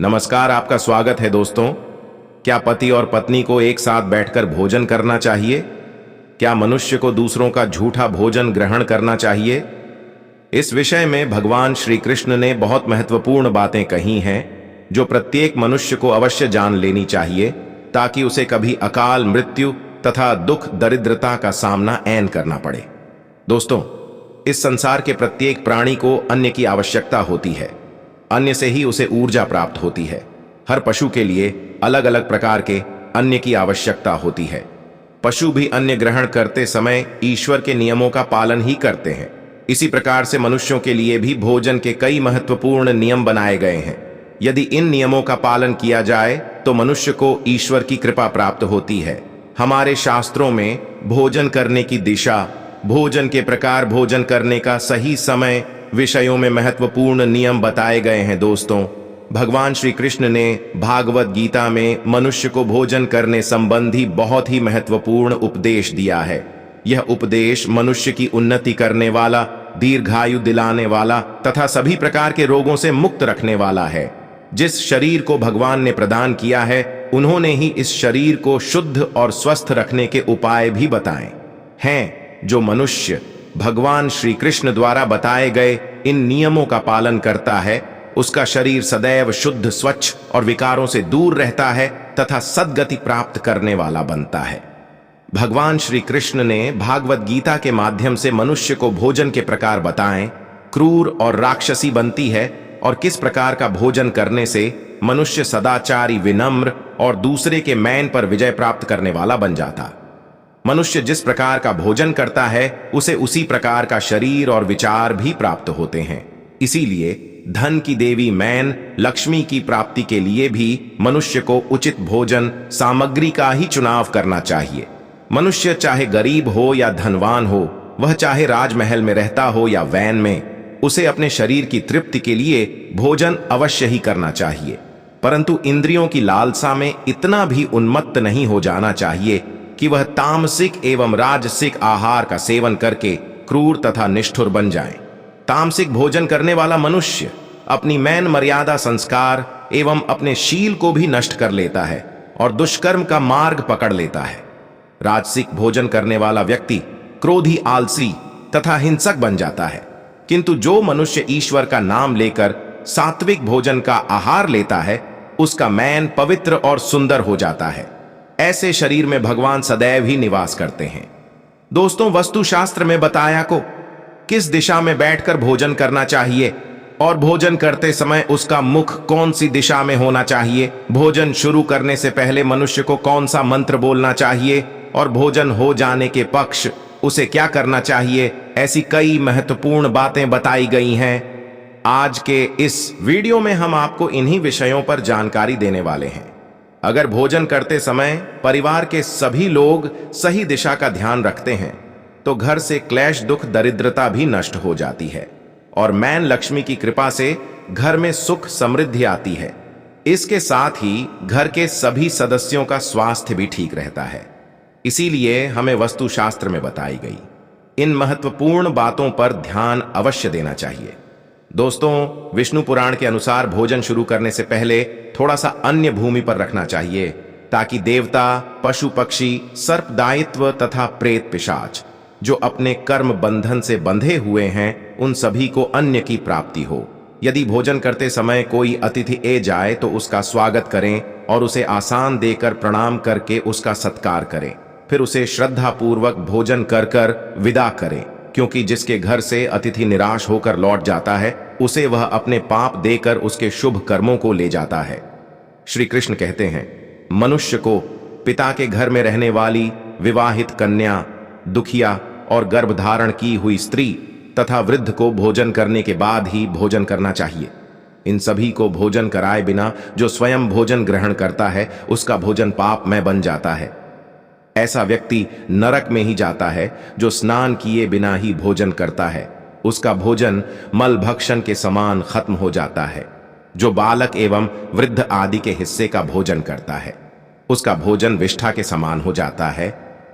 नमस्कार, आपका स्वागत है दोस्तों। क्या पति और पत्नी को एक साथ बैठकर भोजन करना चाहिए? क्या मनुष्य को दूसरों का झूठा भोजन ग्रहण करना चाहिए? इस विषय में भगवान श्री कृष्ण ने बहुत महत्वपूर्ण बातें कही हैं जो प्रत्येक मनुष्य को अवश्य जान लेनी चाहिए ताकि उसे कभी अकाल मृत्यु तथा दुख दरिद्रता का सामना ऐन करना पड़े। दोस्तों, इस संसार के प्रत्येक प्राणी को अन्न की आवश्यकता होती है। अन्न से ही उसे ऊर्जा प्राप्त होती है। हर पशु के लिए अलग अलग प्रकार के अन्न की आवश्यकता होती है। पशु भी अन्न ग्रहण करते समय ईश्वर के नियमों का पालन ही करते हैं। इसी प्रकार से मनुष्यों के लिए भी भोजन के कई महत्वपूर्ण नियम बनाए गए हैं। यदि इन नियमों का पालन किया जाए तो मनुष्य को ईश्वर की कृपा प्राप्त होती है। हमारे शास्त्रों में भोजन करने की दिशा, भोजन के प्रकार, भोजन करने का सही समय विषयों में महत्वपूर्ण नियम बताए गए हैं। दोस्तों, भगवान श्री कृष्ण ने भागवत गीता में मनुष्य को भोजन करने संबंधी बहुत ही महत्वपूर्ण उपदेश दिया है। यह उपदेश मनुष्य की उन्नति करने वाला, दीर्घायु दिलाने वाला तथा सभी प्रकार के रोगों से मुक्त रखने वाला है। जिस शरीर को भगवान ने प्रदान किया है, उन्होंने ही इस शरीर को शुद्ध और स्वस्थ रखने के उपाय भी बताए हैं। जो मनुष्य भगवान श्री कृष्ण द्वारा बताए गए इन नियमों का पालन करता है, उसका शरीर सदैव शुद्ध, स्वच्छ और विकारों से दूर रहता है तथा सद्गति प्राप्त करने वाला बनता है। भगवान श्री कृष्ण ने भागवत गीता के माध्यम से मनुष्य को भोजन के प्रकार बताएं, क्रूर और राक्षसी बनती है और किस प्रकार का भोजन करने से मनुष्य सदाचारी, विनम्र और दूसरे के मैन पर विजय प्राप्त करने वाला बन जाता। मनुष्य जिस प्रकार का भोजन करता है, उसे उसी प्रकार का शरीर और विचार भी प्राप्त होते हैं। इसीलिए धन की देवी मैन लक्ष्मी की प्राप्ति के लिए भी मनुष्य को उचित भोजन सामग्री का ही चुनाव करना चाहिए। मनुष्य चाहे गरीब हो या धनवान हो, वह चाहे राजमहल में रहता हो या वैन में, उसे अपने शरीर की तृप्ति के लिए भोजन अवश्य ही करना चाहिए। परंतु इंद्रियों की लालसा में इतना भी उन्मत्त नहीं हो जाना चाहिए कि वह तामसिक एवं राजसिक आहार का सेवन करके क्रूर तथा निष्ठुर बन जाए। तामसिक भोजन करने वाला मनुष्य अपनी मैन मर्यादा, संस्कार एवं अपने शील को भी नष्ट कर लेता है और दुष्कर्म का मार्ग पकड़ लेता है। राजसिक भोजन करने वाला व्यक्ति क्रोधी, आलसी तथा हिंसक बन जाता है। किंतु जो मनुष्य ईश्वर का नाम लेकर सात्विक भोजन का आहार लेता है, उसका मैन पवित्र और सुंदर हो जाता है। ऐसे शरीर में भगवान सदैव ही निवास करते हैं। दोस्तों, वस्तुशास्त्र में बताया को किस दिशा में बैठकर भोजन करना चाहिए और भोजन करते समय उसका मुख कौन सी दिशा में होना चाहिए, भोजन शुरू करने से पहले मनुष्य को कौन सा मंत्र बोलना चाहिए और भोजन हो जाने के पक्ष उसे क्या करना चाहिए, ऐसी कई महत्वपूर्ण बातें बताई गई हैं। आज के इस वीडियो में हम आपको इन्हीं विषयों पर जानकारी देने वाले हैं। अगर भोजन करते समय परिवार के सभी लोग सही दिशा का ध्यान रखते हैं तो घर से क्लेश, दुख, दरिद्रता भी नष्ट हो जाती है और मैन लक्ष्मी की कृपा से घर में सुख समृद्धि आती है। इसके साथ ही घर के सभी सदस्यों का स्वास्थ्य भी ठीक रहता है। इसीलिए हमें वास्तुशास्त्र में बताई गई इन महत्वपूर्ण बातों पर ध्यान अवश्य देना चाहिए। दोस्तों, विष्णु पुराण के अनुसार भोजन शुरू करने से पहले थोड़ा सा अन्य भूमि पर रखना चाहिए ताकि देवता, पशु पक्षी, सर्प दायित्व तथा प्रेत पिशाच जो अपने कर्म बंधन से बंधे हुए हैं, उन सभी को अन्न की प्राप्ति हो। यदि भोजन करते समय कोई अतिथि ए जाए तो उसका स्वागत करें और उसे आसान देकर प्रणाम करके उसका सत्कार करें। फिर उसे श्रद्धा पूर्वक भोजन कर कर विदा करें, क्योंकि जिसके घर से अतिथि निराश होकर लौट जाता है, उसे वह अपने पाप देकर उसके शुभ कर्मों को ले जाता है। श्री कृष्ण कहते हैं, मनुष्य को पिता के घर में रहने वाली विवाहित कन्या, दुखिया और गर्भधारण की हुई स्त्री तथा वृद्ध को भोजन करने के बाद ही भोजन करना चाहिए। इन सभी को भोजन कराए बिना जो स्वयं भोजन ग्रहण करता है, उसका भोजन पाप में बन जाता है। ऐसा व्यक्ति नरक में ही जाता है। जो स्नान किए बिना ही भोजन करता है, उसका भोजन मल भक्षण के समान खत्म हो जाता है। जो बालक एवं वृद्ध आदि के हिस्से का भोजन करता है, उसका भोजन विष्ठा के समान हो जाता है।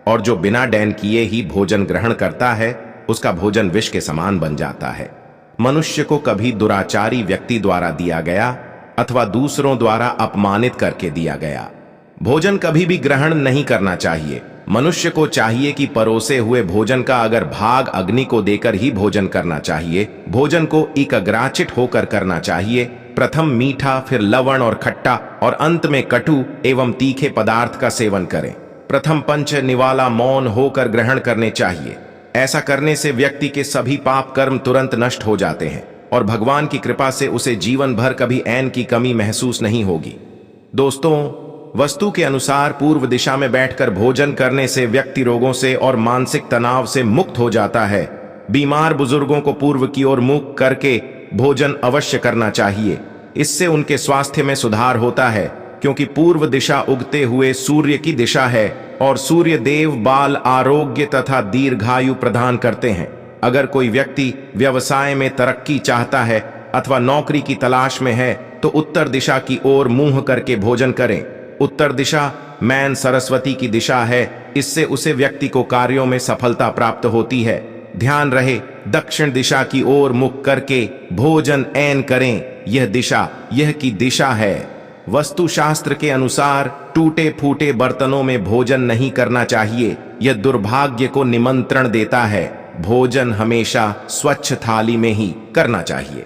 और जो बिना डैन किए ही भोजन ग्रहण करता है, उसका भोजन विष के समान बन जाता है। मनुष्य को कभी दुराचारी व्यक्ति द्वारा दिया गया अथवा दूसरों द्वारा अपमानित करके दिया गया। भोजन कभी भी ग्रहण नहीं करना चाहिए। मनुष्य को चाहिए कि परोसे हुए भोजन का अगर भाग अग्नि को देकर ही भोजन करना चाहिए। भोजन को एकाग्रचित होकर करना चाहिए। प्रथम मीठा, फिर लवण और खट्टा और अंत में कटु एवं तीखे पदार्थ का सेवन करें। प्रथम पंच निवाला मौन होकर ग्रहण करने चाहिए। ऐसा करने से व्यक्ति के सभी पाप कर्म तुरंत नष्ट हो जाते हैं और भगवान की कृपा से उसे जीवन भर कभी ऐन की कमी महसूस नहीं होगी। दोस्तों, वस्तु के अनुसार पूर्व दिशा में बैठकर भोजन करने से व्यक्ति रोगों से और मानसिक तनाव से मुक्त हो जाता है। बीमार बुजुर्गों को पूर्व की ओर मुख करके भोजन अवश्य करना चाहिए। इससे उनके स्वास्थ्य में सुधार होता है, क्योंकि पूर्व दिशा उगते हुए सूर्य की दिशा है और सूर्य देव बाल, आरोग्य तथा दीर्घायु प्रदान करते हैं। अगर कोई व्यक्ति व्यवसाय में तरक्की चाहता है अथवा नौकरी की तलाश में है तो उत्तर दिशा की ओर मुंह करके भोजन करें। उत्तर दिशा मैन सरस्वती की दिशा है, इससे उसे व्यक्ति को कार्यों में सफलता प्राप्त होती है। ध्यान रहे, दक्षिण दिशा की ओर मुख करके भोजन ऐन करें। यह दिशा यह की दिशा है। वस्तु शास्त्र के अनुसार टूटे फूटे बर्तनों में भोजन नहीं करना चाहिए। यह दुर्भाग्य को निमंत्रण देता है। भोजन हमेशा स्वच्छ थाली में ही करना चाहिए।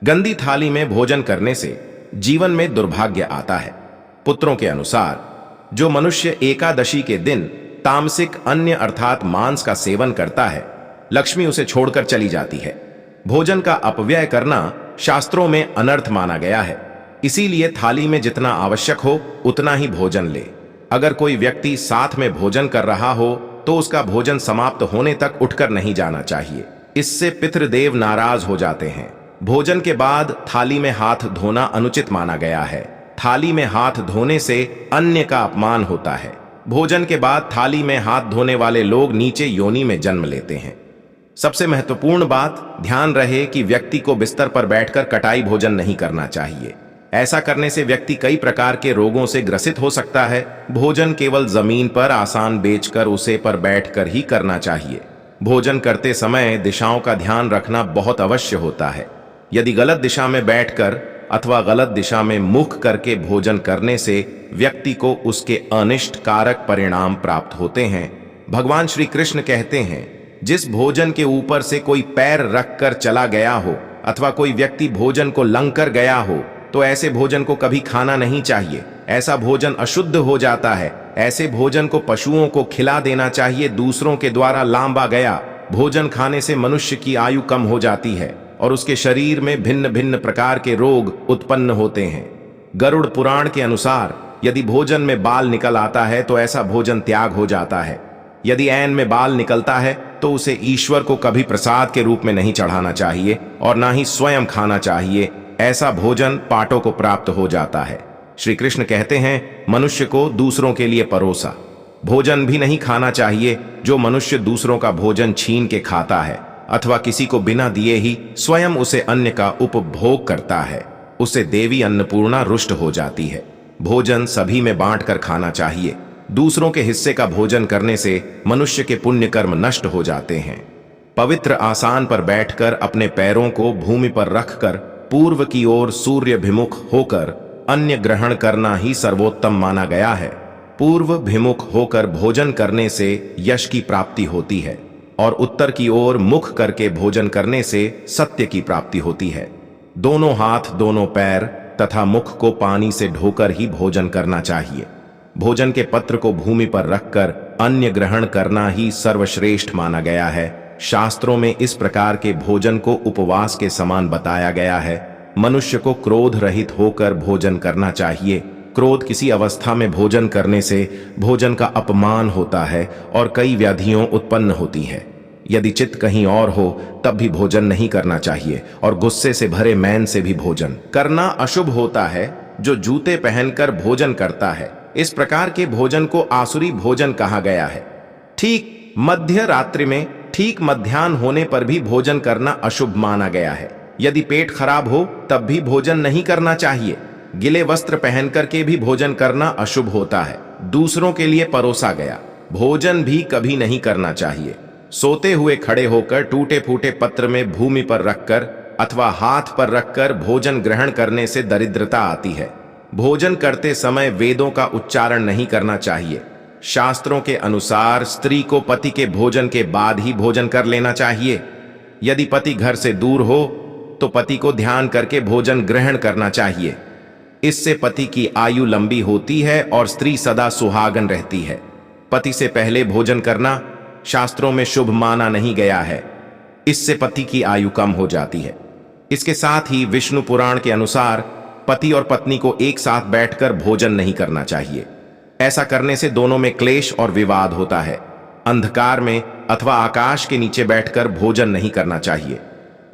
गंदी थाली में भोजन करने से जीवन में दुर्भाग्य आता है। पुत्रों के अनुसार जो मनुष्य एकादशी के दिन तामसिक अन्न अर्थात मांस का सेवन करता है, लक्ष्मी उसे छोड़कर चली जाती है। भोजन का अपव्यय करना शास्त्रों में अनर्थ माना गया है। इसीलिए थाली में जितना आवश्यक हो उतना ही भोजन ले। अगर कोई व्यक्ति साथ में भोजन कर रहा हो तो उसका भोजन समाप्त होने तक उठकर नहीं जाना चाहिए। इससे पितृदेव नाराज हो जाते हैं। भोजन के बाद थाली में हाथ धोना अनुचित माना गया है। थाली में हाथ धोने से अन्य का अपमान होता है। भोजन के बाद थाली में हाथ धोने वाले लोग नीचे योनि में जन्म लेते हैं। सबसे महत्वपूर्ण बात, ध्यान रहे कि व्यक्ति को बिस्तर पर बैठकर कटाई भोजन नहीं करना चाहिए। ऐसा करने से व्यक्ति कई प्रकार के रोगों से ग्रसित हो सकता है। भोजन केवल जमीन पर आसान बेचकर उसे पर बैठकर ही करना चाहिए। भोजन करते समय दिशाओं का ध्यान रखना बहुत अवश्य होता है। यदि गलत दिशा में बैठकर अथवा गलत दिशा में मुख करके भोजन करने से व्यक्ति को उसके अनिष्ट कारक परिणाम प्राप्त होते हैं। भगवान श्री कृष्ण कहते हैं, जिस भोजन के ऊपर से कोई पैर रखकर चला गया हो अथवा कोई व्यक्ति भोजन को लंघकर गया हो तो ऐसे भोजन को कभी खाना नहीं चाहिए। ऐसा भोजन अशुद्ध हो जाता है। ऐसे भोजन को पशुओं को खिला देना चाहिए। दूसरों के द्वारा लांबा गया भोजन खाने से मनुष्य की आयु कम हो जाती है और उसके शरीर में भिन्न भिन्न प्रकार के रोग उत्पन्न होते हैं। गरुड़ पुराण के अनुसार यदि भोजन में बाल निकल आता है तो ऐसा भोजन त्याग हो जाता है। यदि ऐन में बाल निकलता है तो उसे ईश्वर को कभी प्रसाद के रूप में नहीं चढ़ाना चाहिए और ना ही स्वयं खाना चाहिए। ऐसा भोजन पाटों को प्राप्त हो जाता है। श्री कृष्ण कहते हैं, मनुष्य को दूसरों के लिए परोसा भोजन भी नहीं खाना चाहिए। जो मनुष्य दूसरों का भोजन छीन के खाता है अथवा किसी को बिना दिए ही स्वयं उसे अन्न का उपभोग करता है, उसे देवी अन्नपूर्णा रुष्ट हो जाती है। भोजन सभी में बांटकर खाना चाहिए। दूसरों के हिस्से का भोजन करने से मनुष्य के पुण्य कर्म नष्ट हो जाते हैं। पवित्र आसान पर बैठकर अपने पैरों को भूमि पर रखकर पूर्व की ओर सूर्यभिमुख होकर अन्न ग्रहण करना ही सर्वोत्तम माना गया है। पूर्व भिमुख होकर भोजन करने से यश की प्राप्ति होती है और उत्तर की ओर मुख करके भोजन करने से सत्य की प्राप्ति होती है। दोनों हाथ, दोनों पैर तथा मुख को पानी से धोकर ही भोजन करना चाहिए। भोजन के पत्र को भूमि पर रखकर अन्न ग्रहण करना ही सर्वश्रेष्ठ माना गया है। शास्त्रों में इस प्रकार के भोजन को उपवास के समान बताया गया है। मनुष्य को क्रोध रहित होकर भोजन करना चाहिए। क्रोध किसी अवस्था में भोजन करने से भोजन का अपमान होता है और कई व्याधियों उत्पन्न होती है। यदि चित्त कहीं और हो तब भी भोजन नहीं करना चाहिए और गुस्से से भरे मैन से भी भोजन करना अशुभ होता है। जो जूते पहनकर भोजन करता है, इस प्रकार के भोजन को आसुरी भोजन कहा गया है। ठीक मध्य रात्रि में, ठीक मध्याह्न होने पर भी भोजन करना अशुभ माना गया है। यदि पेट खराब हो तब भी भोजन नहीं करना चाहिए। गिले वस्त्र पहन करके भी भोजन करना अशुभ होता है। दूसरों के लिए परोसा गया भोजन भी कभी नहीं करना चाहिए। सोते हुए खड़े होकर टूटे फूटे पत्र में भूमि पर रखकर अथवा हाथ पर रखकर भोजन ग्रहण करने से दरिद्रता आती है। भोजन करते समय वेदों का उच्चारण नहीं करना चाहिए। शास्त्रों के अनुसार स्त्री को पति के भोजन के बाद ही भोजन कर लेना चाहिए। यदि पति घर से दूर हो तो पति को ध्यान करके भोजन ग्रहण करना चाहिए। इससे पति की आयु लंबी होती है और स्त्री सदा सुहागन रहती है। पति से पहले भोजन करना शास्त्रों में शुभ माना नहीं गया है। इससे पति की आयु कम हो जाती है। इसके साथ ही विष्णु पुराण के अनुसार पति और पत्नी को एक साथ बैठकर भोजन नहीं करना चाहिए। ऐसा करने से दोनों में क्लेश और विवाद होता है। अंधकार में अथवा आकाश के नीचे बैठकर भोजन नहीं करना चाहिए।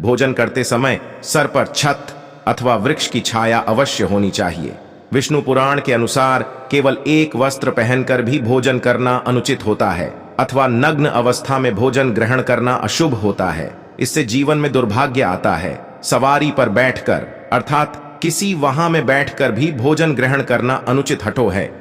भोजन करते समय सर पर छत अथवा वृक्ष की छाया अवश्य होनी चाहिए। विष्णु पुराण के अनुसार केवल एक वस्त्र पहनकर भी भोजन करना अनुचित होता है अथवा नग्न अवस्था में भोजन ग्रहण करना अशुभ होता है। इससे जीवन में दुर्भाग्य आता है। सवारी पर बैठकर अर्थात किसी वाहन में बैठकर भी भोजन ग्रहण करना अनुचित हटो है।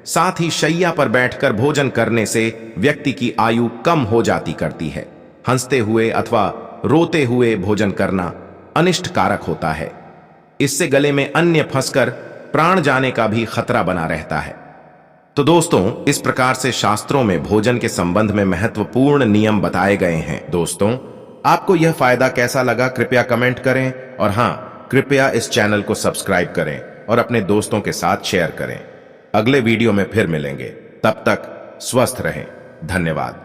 साथ ही शैया पर बैठकर भोजन करने से व्यक्ति की आयु कम हो जाती करती है। हंसते हुए अथवा रोते हुए भोजन करना अनिष्ट कारक होता है। इससे गले में अन्न फंसकर प्राण जाने का भी खतरा बना रहता है। तो दोस्तों, इस प्रकार से शास्त्रों में भोजन के संबंध में महत्वपूर्ण नियम बताए गए हैं। दोस्तों, आपको यह फायदा कैसा लगा कृपया कमेंट करें और हाँ, कृपया इस चैनल को सब्सक्राइब करें और अपने दोस्तों के साथ शेयर करें। अगले वीडियो में फिर मिलेंगे। तब तक स्वस्थ रहें। धन्यवाद।